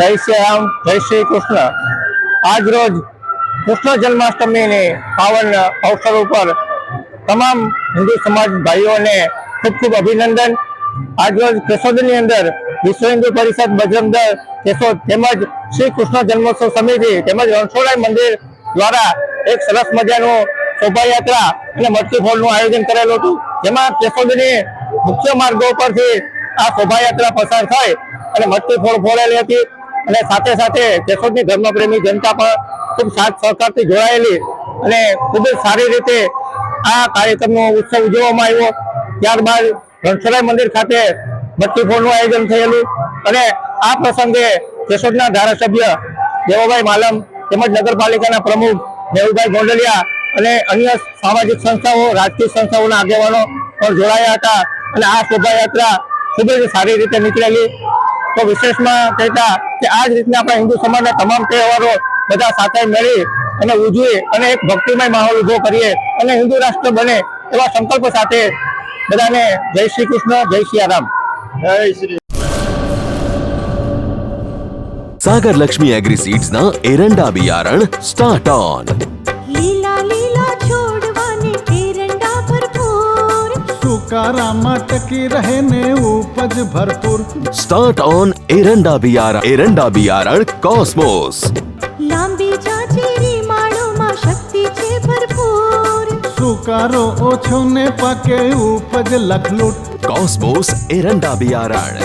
જય શ્રી રામ, જય શ્રી કૃષ્ણ। આજ રોજ કૃષ્ણ જન્માષ્ટમીની પાવન અવસર ઉપર તમામ હિન્દુ સમાજ ભાઈઓને ખૂબ ખૂબ અભિનંદન। આજ રોજ કેશોદની અંદર વિશ્વ હિન્દુ પરિષદ બજરંગ દળ કેશોદ તેમજ શ્રી કૃષ્ણ જન્મોત્સવ સમિતિ તેમજ રણછોડરાય મંદિર દ્વારા એક સરસ મજાનું શોભાયાત્રા અને મટકી ફોડનું આયોજન કરેલું હતું, જેમાં કેશોદની મુખ્ય માર્ગો પરથી આ શોભાયાત્રા પસાર થઈ અને મટકી ફોડ ફોડેલી હતી અને સાથે સાથે કેશોદની ધર્મપ્રેમી જનતા પણ ખૂબ સાથ સહકારથી જોડાયેલી અને ખૂબ જ સારી રીતે આ કાર્યક્રમનો ઉત્સવ ઉજવવામાં આવ્યો। ત્યારબાદ રણછોડરાય મંદિર ખાતે મટકી ફોડનું આયોજન થયેલું અને આ પ્રસંગે કેશોદના ધારાસભ્ય દેવાભાઈ માલમ તેમજ નગરપાલિકાના પ્રમુખ મેહુલભાઈ ગોંડલિયા અને અન્ય સામાજિક સંસ્થાઓ રાજકીય સંસ્થાઓના આગેવાનો પણ જોડાયા હતા અને આ શોભાયાત્રા ખૂબ જ સારી રીતે નીકળેલી। તો વિશેષમાં કહેતા કે આ જ રીતના આપણા હિન્દુ સમાજના તમામ તહેવારો બધા સાથે મળી અને ઉજવી અને એક ભક્તિમય માહોલ ઉભો કરીએ અને હિન્દુ રાષ્ટ્ર બને એવા સંકલ્પ સાથે બધાને જય શ્રી કૃષ્ણ, જય શ્રી રામ, જય શ્રી। सागर लक्ष्मी एग्रीसीड्स ना एरंडा बियारण स्टार्ट ऑन। લીલા લીલા છોડવાને એરંડા ભરપૂર, સુકારામાં ટકી રહે ને ઉપજ ભરપૂર। स्टार्ट ऑन एरंडा बियारण कॉस्मोस। લાંબી જાચેરી માળોમાં શક્તિ છે ભરપૂર, સુકારો ઓછો ને પાકે ઉપજ લખલૂટ। कॉस्मोस एरंडा बियारण।